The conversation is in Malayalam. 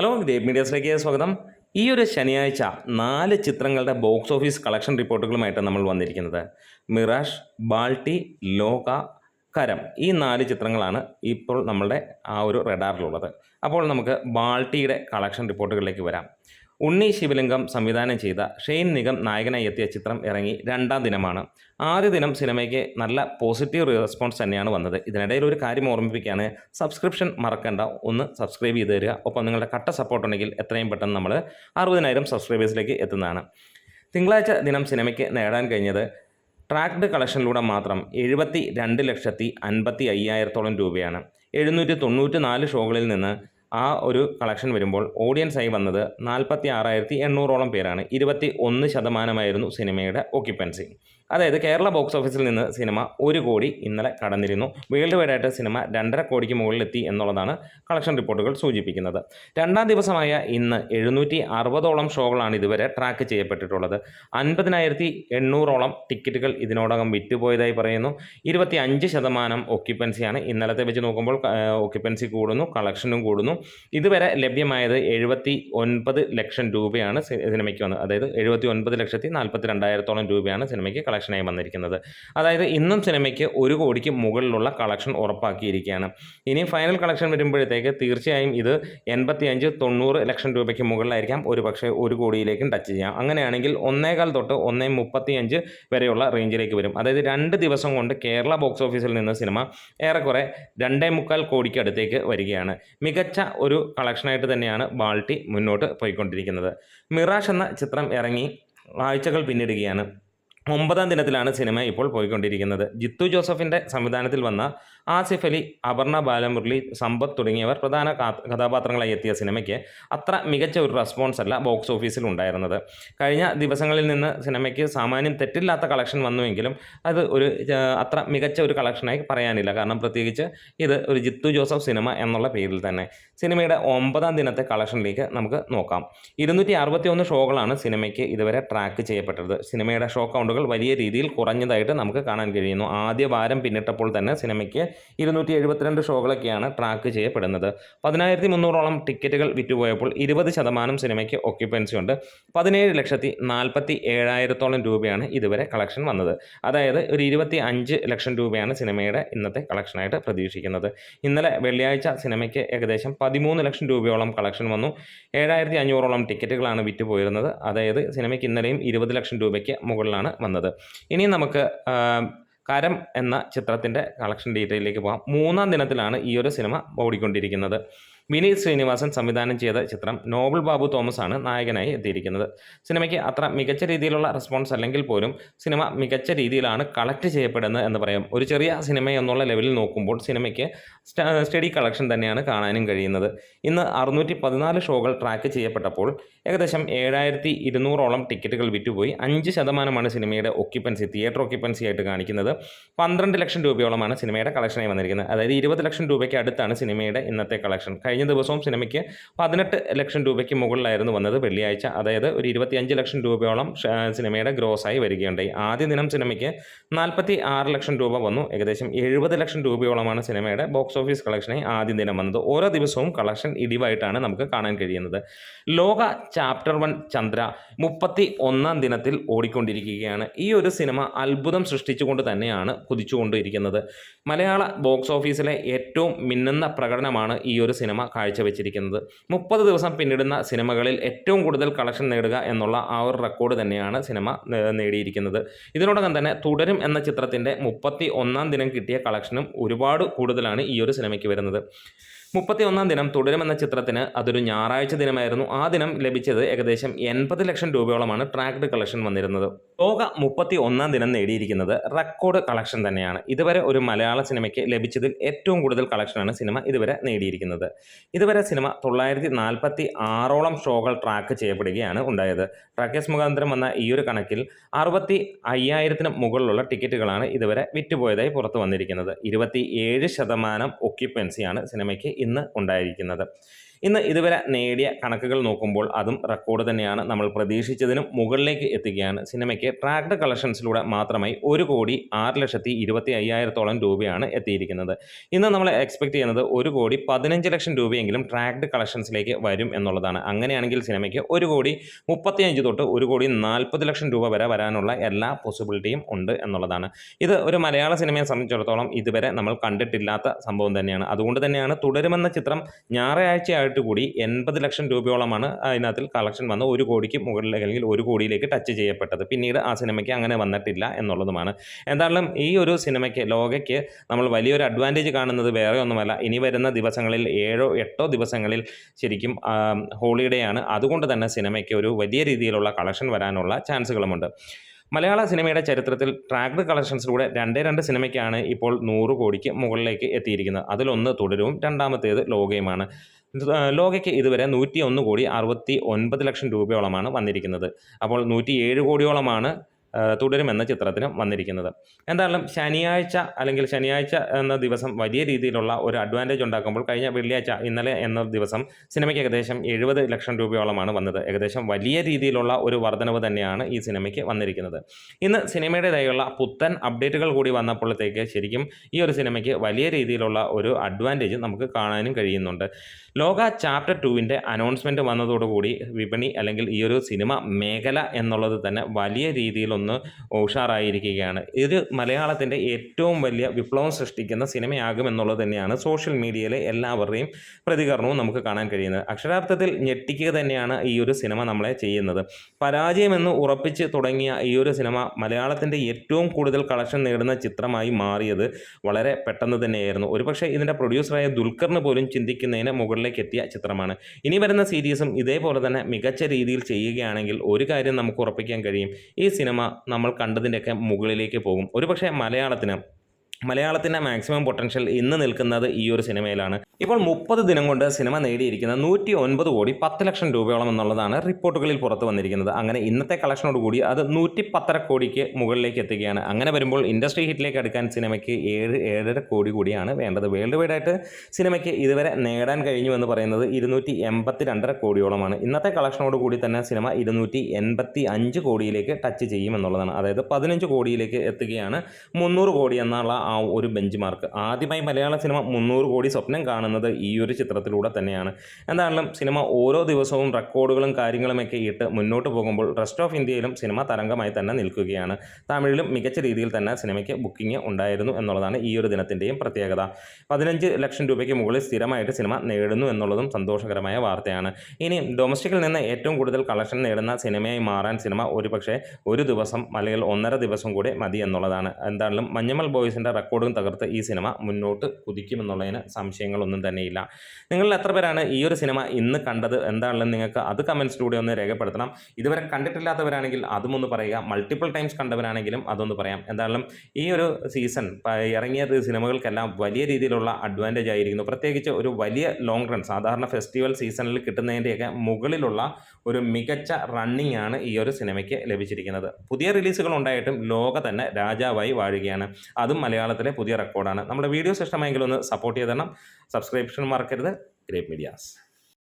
ഹലോ ഗ്രേറ്റ് മീഡിയസിലേക്ക് സ്വാഗതം. ഈ ഒരു ശനിയാഴ്ച 4 ചിത്രങ്ങളുടെ ബോക്സ് ഓഫീസ് കളക്ഷൻ റിപ്പോർട്ടുകളുമായിട്ട് നമ്മൾ വന്നിരിക്കുന്നത്. മിറാഷ്, ബാൾട്ടി, ലോക, കരം ഈ 4 ചിത്രങ്ങളാണ് ഇപ്പോൾ നമ്മളുടെ ആ ഒരു റഡാറിലുള്ളത്. അപ്പോൾ നമുക്ക് ബാൾട്ടിയുടെ കളക്ഷൻ റിപ്പോർട്ടുകളിലേക്ക് വരാം. ഉണ്ണി ശിവലിംഗം സംവിധാനം ചെയ്ത ഷെയ്ൻ നിഗം നായകനായി എത്തിയ ചിത്രം ഇറങ്ങി 2ാം ദിനമാണ്. ആദ്യ ദിനം സിനിമയ്ക്ക് നല്ല പോസിറ്റീവ് റെസ്പോൺസ് തന്നെയാണ് വന്നത്. ഇതിനിടയിൽ ഒരു കാര്യം ഓർമ്മിപ്പിക്കുകയാണ്, സബ്സ്ക്രിപ്ഷൻ മറക്കണ്ട, ഒന്ന് സബ്സ്ക്രൈബ് ചെയ്ത് തരിക. ഒപ്പം നിങ്ങളുടെ കട്ട സപ്പോർട്ട് ഉണ്ടെങ്കിൽ എത്രയും പെട്ടെന്ന് നമ്മൾ 60,000 സബ്സ്ക്രൈബേഴ്സിലേക്ക് എത്തുന്നതാണ്. തിങ്കളാഴ്ച ദിനം സിനിമയ്ക്ക് നേടാൻ കഴിഞ്ഞത് ട്രാക്ക്ഡ് കളക്ഷനിലൂടെ മാത്രം 72,55,000 രൂപയാണ്. 794 ഷോകളിൽ നിന്ന് ആ ഒരു കളക്ഷൻ വരുമ്പോൾ ഓഡിയൻസായി വന്നത് 46,800 പേരാണ്. 21% സിനിമയുടെ ഓക്യുപ്പൻസി. അതായത് കേരള ബോക്സ് ഓഫീസിൽ നിന്ന് സിനിമ 1 കോടി ഇന്നലെ കടന്നിരുന്നു. വേൾഡ് വൈഡായിട്ട് സിനിമ 2.5 കോടിക്ക് മുകളിലെത്തി എന്നുള്ളതാണ് കളക്ഷൻ റിപ്പോർട്ടുകൾ സൂചിപ്പിക്കുന്നത്. 2ാം ദിവസമായ ഇന്ന് 760 ഷോകളാണ് ഇതുവരെ ട്രാക്ക് ചെയ്യപ്പെട്ടിട്ടുള്ളത്. 50,800 ടിക്കറ്റുകൾ ഇതിനോടകം വിറ്റുപോയതായി പറയുന്നു. 25% ഓക്യുപ്പൻസിയാണ്. ഇന്നലത്തെ വെച്ച് നോക്കുമ്പോൾ ഓക്യുപ്പൻസി കൂടുന്നു, കളക്ഷനും കൂടുന്നു. ഇതുവരെ ലഭ്യമായത് 79 ലക്ഷം രൂപയാണ് സിനിമയ്ക്ക് വന്നത്. അതായത് 79,42,000 രൂപയാണ് സിനിമയ്ക്ക് കളക്ഷനായി വന്നിരിക്കുന്നത്. അതായത് ഇന്നും സിനിമയ്ക്ക് 1 കോടിക്ക് മുകളിലുള്ള കളക്ഷൻ ഉറപ്പാക്കിയിരിക്കുകയാണ്. ഇനി ഫൈനൽ കളക്ഷൻ വരുമ്പോഴത്തേക്ക് തീർച്ചയായും ഇത് 85-90 ലക്ഷം രൂപയ്ക്ക് മുകളിലായിരിക്കാം. ഒരു പക്ഷേ 1 കോടിയിലേക്കും ടച്ച് ചെയ്യാം. അങ്ങനെയാണെങ്കിൽ 1.25 തൊട്ട് 1.35 വരെയുള്ള റേഞ്ചിലേക്ക് വരും. അതായത് 2 ദിവസം കൊണ്ട് കേരള ബോക്സ് ഓഫീസിൽ നിന്ന് സിനിമ ഏറെക്കുറെ 2.25 കോടിക്ക് അടുത്തേക്ക് വരികയാണ്. മികച്ച ഒരു കളക്ഷനായിട്ട് തന്നെയാണ് ബാൾട്ടി മുന്നോട്ട് പോയിക്കൊണ്ടിരിക്കുന്നത്. മിറാഷ് എന്ന ചിത്രം ഇറങ്ങി ആഴ്ചകൾ പിന്നിടുകയാണ്. 9ാം ദിനത്തിലാണ് സിനിമ ഇപ്പോൾ പോയിക്കൊണ്ടിരിക്കുന്നത്. ജിത്തു ജോസഫിൻ്റെ സംവിധാനത്തിൽ വന്ന ആസിഫ് അലി, അപർണ ബാലമുരളി, സമ്പത്ത് തുടങ്ങിയവർ പ്രധാന കഥാപാത്രങ്ങളായി എത്തിയ സിനിമയ്ക്ക് അത്ര മികച്ച ഒരു റെസ്പോൺസ് അല്ല ബോക്സ് ഓഫീസിൽ ഉണ്ടായിരുന്നത്. കഴിഞ്ഞ ദിവസങ്ങളിൽ നിന്ന് സിനിമയ്ക്ക് സാമാന്യം തെറ്റില്ലാത്ത കളക്ഷൻ വന്നുവെങ്കിലും അത് ഒരു അത്ര മികച്ച ഒരു കളക്ഷനായി പറയാനില്ല. കാരണം പ്രത്യേകിച്ച് ഇത് ഒരു ജിത്തു ജോസഫ് സിനിമ എന്നുള്ള പേരിൽ തന്നെ. സിനിമയുടെ 9ാം ദിനത്തെ കളക്ഷനിലേക്ക് നമുക്ക് നോക്കാം. 261 ഷോകളാണ് സിനിമയ്ക്ക് ഇതുവരെ ട്രാക്ക് ചെയ്യപ്പെട്ടത്. സിനിമയുടെ ഷോ കൗണ്ടുകൾ വലിയ രീതിയിൽ കുറഞ്ഞതായിട്ട് നമുക്ക് കാണാൻ കഴിയുന്നു. ആദ്യ വാരം പിന്നിട്ടപ്പോൾ തന്നെ സിനിമയ്ക്ക് 272 ഷോകളൊക്കെയാണ് ട്രാക്ക് ചെയ്യപ്പെടുന്നത്. 10,300 ടിക്കറ്റുകൾ വിറ്റുപോയപ്പോൾ 20% സിനിമയ്ക്ക് ഓക്യുപ്പൻസി ഉണ്ട്. 17,47,000 രൂപയാണ് ഇതുവരെ കളക്ഷൻ വന്നത്. അതായത് ഒരു 25 ലക്ഷം രൂപയാണ് സിനിമയുടെ ഇന്നത്തെ കളക്ഷനായിട്ട് പ്രതീക്ഷിക്കുന്നത്. ഇന്നലെ വെള്ളിയാഴ്ച സിനിമയ്ക്ക് ഏകദേശം 13 ലക്ഷം രൂപയോളം കളക്ഷൻ വന്നു. 7,500 ടിക്കറ്റുകളാണ് വിറ്റുപോയിരുന്നത്. അതായത് സിനിമയ്ക്ക് ഇന്നലെയും 20 ലക്ഷം രൂപയ്ക്ക് മുകളിലാണ് വന്നത്. ഇനി നമുക്ക് കരം എന്ന ചിത്രത്തിൻ്റെ കളക്ഷൻ ഡീറ്റെയിലേക്ക് പോകാം. 3ാം ദിനത്തിലാണ് ഈ ഒരു സിനിമ ഓടിക്കൊണ്ടിരിക്കുന്നത്. വിനീത് ശ്രീനിവാസൻ സംവിധാനം ചെയ്ത ചിത്രം നോബൽ ബാബു തോമസ് ആണ് നായകനായി എത്തിയിരിക്കുന്നത്. സിനിമയ്ക്ക് അത്ര മികച്ച രീതിയിലുള്ള റെസ്പോൺസ് അല്ലെങ്കിൽ പോലും സിനിമ മികച്ച രീതിയിലാണ് കളക്ട് ചെയ്യപ്പെടുന്നത് എന്ന് പറയാം. ഒരു ചെറിയ സിനിമ എന്നുള്ള ലെവലിൽ നോക്കുമ്പോൾ സിനിമയ്ക്ക് സ്റ്റഡി കളക്ഷൻ തന്നെയാണ് കാണാനും കഴിയുന്നത്. ഇന്ന് 614 ഷോകൾ ട്രാക്ക് ചെയ്യപ്പെട്ടപ്പോൾ ഏകദേശം 7,200 ടിക്കറ്റുകൾ വിറ്റുപോയി. 5% സിനിമയുടെ ഓക്യുപ്പൻസി, തിയേറ്റർ ഓക്യുപ്പൻസി ആയിട്ട് കാണിക്കുന്നത്. 12 ലക്ഷം രൂപയോളമാണ് സിനിമയുടെ കളക്ഷനായി വന്നിരിക്കുന്നത്. അതായത് 20 ലക്ഷം രൂപയ്ക്ക് അടുത്താണ് സിനിമയുടെ ഇന്നത്തെ കളക്ഷൻ. കഴിഞ്ഞ ദിവസവും സിനിമയ്ക്ക് 18 ലക്ഷം രൂപയ്ക്ക് മുകളിലായിരുന്നു വന്നത് വെള്ളിയാഴ്ച. അതായത് ഒരു 25 ലക്ഷം രൂപയോളം സിനിമയുടെ ഗ്രോസായി വരികയുണ്ടായി. ആദ്യ ദിനം സിനിമയ്ക്ക് 46 ലക്ഷം രൂപ വന്നു. ഏകദേശം 70 ലക്ഷം രൂപയോളമാണ് സിനിമയുടെ ബോക്സ് ഓഫീസ് കളക്ഷനായി ആദ്യ ദിനം വന്നത്. ഓരോ ദിവസവും കളക്ഷൻ ഇടിവായിട്ടാണ് നമുക്ക് കാണാൻ കഴിയുന്നത്. ലോക ചാപ്റ്റർ 1 ചന്ദ്ര 31ാം ദിനത്തിൽ ഓടിക്കൊണ്ടിരിക്കുകയാണ്. ഈ ഒരു സിനിമ അത്ഭുതം സൃഷ്ടിച്ചുകൊണ്ട് തന്നെയാണ് കുതിച്ചുകൊണ്ടിരിക്കുന്നത്. മലയാള ബോക്സ് ഓഫീസിലെ ഏറ്റവും മിന്നുന്ന പ്രകടനമാണ് ഈ ഒരു സിനിമ കാഴ്ചവെച്ചിരിക്കുന്നത്. 30 ദിവസം പിന്നിടുന്ന സിനിമകളിൽ ഏറ്റവും കൂടുതൽ കളക്ഷൻ നേടുക എന്നുള്ള ആ ഒരു റെക്കോർഡ് തന്നെയാണ് സിനിമ നേടിയിരിക്കുന്നത്. ഇതിനോടകം തന്നെ തുടരും എന്ന ചിത്രത്തിൻ്റെ 31ാം ദിനം കിട്ടിയ കളക്ഷനും ഒരുപാട് കൂടുതലാണ് ഈ ഒരു സിനിമയ്ക്ക് വരുന്നത്. 31ാം ദിനം തുടരുമെന്ന ചിത്രത്തിന് അതൊരു ഞായറാഴ്ച ദിനമായിരുന്നു. ആ ദിനം ലഭിച്ചത് ഏകദേശം 80 ലക്ഷം രൂപയോളമാണ് ട്രാക്ക്ഡ് കളക്ഷൻ വന്നിരുന്നത്. ലോക 31ാം ദിനം നേടിയിരിക്കുന്നത് റെക്കോർഡ് കളക്ഷൻ തന്നെയാണ്. ഇതുവരെ ഒരു മലയാള സിനിമയ്ക്ക് ലഭിച്ചതിൽ ഏറ്റവും കൂടുതൽ കളക്ഷനാണ് സിനിമ ഇതുവരെ നേടിയിരിക്കുന്നത്. ഇതുവരെ സിനിമ 946 ഷോകൾ ട്രാക്ക് ചെയ്യപ്പെടുകയാണ് ഉണ്ടായത്. ട്രാക്കേഴ്സ് മുഖാന്തരം വന്ന ഈ ഒരു കണക്കിൽ 65,000 മുകളിലുള്ള ടിക്കറ്റുകളാണ് ഇതുവരെ വിറ്റുപോയതായി പുറത്തു വന്നിരിക്കുന്നത്. 27% ഓക്യുപ്പൻസിയാണ് സിനിമയ്ക്ക് ഇന്ന് ഉണ്ടായിരിക്കുന്നത്. ഇന്ന് ഇതുവരെ നേടിയ കണക്കുകൾ നോക്കുമ്പോൾ അതും റെക്കോർഡ് തന്നെയാണ്. നമ്മൾ പ്രതീക്ഷിച്ചതിനും മുകളിലേക്ക് എത്തുകയാണ്. സിനിമയ്ക്ക് ട്രാക്ഡ് കളക്ഷൻസിലൂടെ മാത്രമായി 1,06,25,000 രൂപയാണ് എത്തിയിരിക്കുന്നത്. ഇന്ന് നമ്മൾ എക്സ്പെക്ട് ചെയ്യുന്നത് 1,15,00,000 രൂപയെങ്കിലും ട്രാക്ഡ് കളക്ഷൻസിലേക്ക് വരും എന്നുള്ളതാണ്. അങ്ങനെയാണെങ്കിൽ സിനിമയ്ക്ക് 1,35,00,000 തൊട്ട് 1,40,00,000 രൂപ വരെ വരാനുള്ള എല്ലാ പോസിബിലിറ്റിയും ഉണ്ട് എന്നുള്ളതാണ്. ഇത് ഒരു മലയാള സിനിമയെ സംബന്ധിച്ചിടത്തോളം ഇതുവരെ നമ്മൾ കണ്ടിട്ടില്ലാത്ത സംഭവം തന്നെയാണ്. അതുകൊണ്ട് തന്നെയാണ് തുടരുമെന്ന ചിത്രം ഞായറാഴ്ചയായിട്ട് കൂടി 80,00,000 രൂപയോളമാണ് അതിനകത്തിൽ കളക്ഷൻ വന്ന് 1 കോടിക്ക് മുകളിൽ അല്ലെങ്കിൽ 1 കോടിയിലേക്ക് ടച്ച് ചെയ്യപ്പെട്ടത്. പിന്നീട് ആ സിനിമയ്ക്ക് അങ്ങനെ വന്നിട്ടില്ല എന്നുള്ളതുമാണ്. എന്തായാലും ഈ ഒരു സിനിമയ്ക്ക് ലോകയ്ക്ക് നമ്മൾ വലിയൊരു അഡ്വാൻറ്റേജ് കാണുന്നത് വേറെ ഒന്നുമല്ല. ഇനി വരുന്ന ദിവസങ്ങളിൽ 7-8 ദിവസങ്ങളിൽ ശരിക്കും ഹോളിഡേ ആണ്. അതുകൊണ്ട് തന്നെ സിനിമയ്ക്ക് ഒരു വലിയ രീതിയിലുള്ള കളക്ഷൻ വരാനുള്ള ചാൻസുകളുമുണ്ട്. മലയാള സിനിമയുടെ ചരിത്രത്തിൽ ട്രാക്ഡ് കളക്ഷൻസിലൂടെ 2 സിനിമയ്ക്കാണ് ഇപ്പോൾ 100 കോടിക്ക് മുകളിലേക്ക് എത്തിയിരിക്കുന്നത്. അതിലൊന്ന് തുടരും, രണ്ടാമത്തേത് ലോകയുമാണ്. ലോകയ്ക്ക് ഇതുവരെ 101,69,00,000 രൂപയോളമാണ് വന്നിരിക്കുന്നത്. അപ്പോൾ 107 കോടിയോളമാണ് തുടരുമെന്ന ചിത്രത്തിന് വന്നിരിക്കുന്നത്. എന്തായാലും ശനിയാഴ്ച എന്ന ദിവസം വലിയ രീതിയിലുള്ള ഒരു അഡ്വാൻറ്റേജ് ഉണ്ടാക്കുമ്പോൾ കഴിഞ്ഞ വെള്ളിയാഴ്ച ഇന്നലെ എന്ന ദിവസം സിനിമയ്ക്ക് ഏകദേശം 70,00,000 രൂപയോളമാണ് വന്നത്. ഏകദേശം വലിയ രീതിയിലുള്ള ഒരു വർധനവ് തന്നെയാണ് ഈ സിനിമയ്ക്ക് വന്നിരിക്കുന്നത്. ഇന്ന് സിനിമയുടേതായുള്ള പുത്തൻ അപ്ഡേറ്റുകൾ കൂടി വന്നപ്പോഴത്തേക്ക് ശരിക്കും ഈ ഒരു സിനിമയ്ക്ക് വലിയ രീതിയിലുള്ള ഒരു അഡ്വാൻറ്റേജ് നമുക്ക് കാണാനും കഴിയുന്നുണ്ട്. ലോക ചാപ്റ്റർ 2 അനൗൺസ്മെൻറ്റ് വന്നതോടുകൂടി വിപണി അല്ലെങ്കിൽ ഈ ഒരു സിനിമ മേഖല എന്നുള്ളത് തന്നെ വലിയ രീതിയിലൊന്ന് ഉഷാറായിരിക്കുകയാണ്. ഇത് മലയാളത്തിൻ്റെ ഏറ്റവും വലിയ വിപ്ലവം സൃഷ്ടിക്കുന്ന സിനിമയാകുമെന്നുള്ളത് തന്നെയാണ് സോഷ്യൽ മീഡിയയിലെ എല്ലാവരുടെയും പ്രതികരണവും നമുക്ക് കാണാൻ കഴിയുന്നത്. അക്ഷരാർത്ഥത്തിൽ ഞെട്ടിക്കുക തന്നെയാണ് ഈ ഒരു സിനിമ നമ്മളെ ചെയ്യുന്നത്. പരാജയമെന്ന് ഉറപ്പിച്ച് തുടങ്ങിയ ഈ ഒരു സിനിമ മലയാളത്തിൻ്റെ ഏറ്റവും കൂടുതൽ കളക്ഷൻ നേടുന്ന ചിത്രമായി മാറിയത് വളരെ പെട്ടെന്ന് തന്നെയായിരുന്നു. ഒരുപക്ഷെ ഇതിൻ്റെ പ്രൊഡ്യൂസറായ ദുൽഖറിന് പോലും ചിന്തിക്കുന്നതിന് മുകളിലേക്ക് എത്തിയ ചിത്രമാണ്. ഇനി വരുന്ന സീരീസും ഇതേപോലെ തന്നെ മികച്ച രീതിയിൽ ചെയ്യുകയാണെങ്കിൽ ഒരു കാര്യം നമുക്ക് ഉറപ്പിക്കാൻ കഴിയും, ഈ സിനിമ നമ്മൾ കണ്ടതിൻ്റെയൊക്കെ മുകളിലേക്ക് പോകും. ഒരുപക്ഷെ മലയാളത്തിൻ്റെ മാക്സിമം പൊട്ടൻഷ്യൽ ഇന്ന് നിൽക്കുന്നത് ഈ ഒരു സിനിമയിലാണ്. ഇപ്പോൾ 30 ദിനം കൊണ്ട് സിനിമ നേടിയിരിക്കുന്ന 109,10,00,000 രൂപയോളം എന്നുള്ളതാണ് റിപ്പോർട്ടുകളിൽ പുറത്തു വന്നിരിക്കുന്നത്. അങ്ങനെ ഇന്നത്തെ കളക്ഷനോടുകൂടി അത് 110.5 കോടിക്ക് മുകളിലേക്ക് എത്തുകയാണ്. അങ്ങനെ വരുമ്പോൾ ഇൻഡസ്ട്രി ഹിറ്റിലേക്ക് അടുക്കാൻ സിനിമയ്ക്ക് 7-7.5 കോടി കൂടിയാണ് വേണ്ടത്. വേൾഡ് വൈഡായിട്ട് സിനിമയ്ക്ക് ഇതുവരെ നേടാൻ കഴിഞ്ഞു എന്ന് പറയുന്നത് 282.5 കോടിയോളമാണ്. ഇന്നത്തെ കളക്ഷനോടുകൂടി തന്നെ സിനിമ 285 കോടിയിലേക്ക് ടച്ച് ചെയ്യുമെന്നുള്ളതാണ്. അതായത് 15 കോടിയിലേക്ക് എത്തുകയാണ്. 300 കോടി എന്നുള്ള ആ ഒരു ബെഞ്ച് മാർക്ക്. ആദ്യമായി മലയാള സിനിമ 300 കോടി സ്വപ്നം കാണുന്നത് ഈ ഒരു ചിത്രത്തിലൂടെ തന്നെയാണ്. എന്തായാലും സിനിമ ഓരോ ദിവസവും റെക്കോർഡുകളും കാര്യങ്ങളുമൊക്കെ ഇട്ട് മുന്നോട്ട് പോകുമ്പോൾ റെസ്റ്റ് ഓഫ് ഇന്ത്യയിലും സിനിമ തരംഗമായി തന്നെ നിൽക്കുകയാണ്. തമിഴിലും മികച്ച രീതിയിൽ തന്നെ സിനിമയ്ക്ക് ബുക്കിംഗ് ഉണ്ടായിരുന്നു എന്നുള്ളതാണ് ഈ ഒരു ദിനത്തിൻ്റെയും പ്രത്യേകത. 15 ലക്ഷം രൂപയ്ക്ക് മുകളിൽ സ്ഥിരമായിട്ട് സിനിമ നേടുന്നു എന്നുള്ളതും സന്തോഷകരമായ വാർത്തയാണ്. ഇനി ഡൊമസ്റ്റിക്കിൽ നിന്ന് ഏറ്റവും കൂടുതൽ കളക്ഷൻ നേടുന്ന സിനിമയായി മാറാൻ സിനിമ ഒരുപക്ഷെ ഒരു ദിവസം അല്ലെങ്കിൽ 1.5 ദിവസം കൂടെ മതി എന്നുള്ളതാണ്. എന്തായാലും മഞ്ഞുമൽ ബോയ്സിൻ്റെ റെക്കോർഡും തകർത്ത് ഈ സിനിമ മുന്നോട്ട് കുതിക്കുമെന്നുള്ളതിന് സംശയങ്ങളൊന്നും തന്നെയില്ല. നിങ്ങളിൽ എത്ര പേരാണ് ഈ ഒരു സിനിമ ഇന്ന് കണ്ടത്? എന്താണെന്ന് നിങ്ങൾക്ക് അത് കമൻസിലൂടെ ഒന്ന് രേഖപ്പെടുത്തണം. ഇതുവരെ കണ്ടിട്ടില്ലാത്തവരാണെങ്കിൽ അതും ഒന്ന് പറയുക. മൾട്ടിപ്പിൾ ടൈംസ് കണ്ടവരാണെങ്കിലും അതൊന്ന് പറയാം. എന്തായാലും ഈ ഒരു സീസൺ ഇറങ്ങിയ സിനിമകൾക്കെല്ലാം വലിയ രീതിയിലുള്ള അഡ്വാൻറ്റേജ് ആയിരിക്കുന്നു. പ്രത്യേകിച്ച് ഒരു വലിയ ലോങ് റൺ സാധാരണ ഫെസ്റ്റിവൽ സീസണിൽ കിട്ടുന്നതിൻ്റെയൊക്കെ മുകളിലുള്ള ഒരു മികച്ച റണ്ണിങ് ആണ് ഈ ഒരു സിനിമയ്ക്ക് ലഭിച്ചിരിക്കുന്നത്. പുതിയ റിലീസുകൾ ഉണ്ടായിട്ടും ലോക തന്നെ രാജാവായി വാഴുകയാണ്. അതും മലയാളത്തിലെ പുതിയ റെക്കോർഡാണ്. നമ്മുടെ വീഡിയോസ് ഇഷ്ടമായെങ്കിൽ ഒന്ന് സപ്പോർട്ട് ചെയ്ത് തരണം. സബ്സ്ക്രിപ്ഷൻ മറക്കരുത്. Great medias.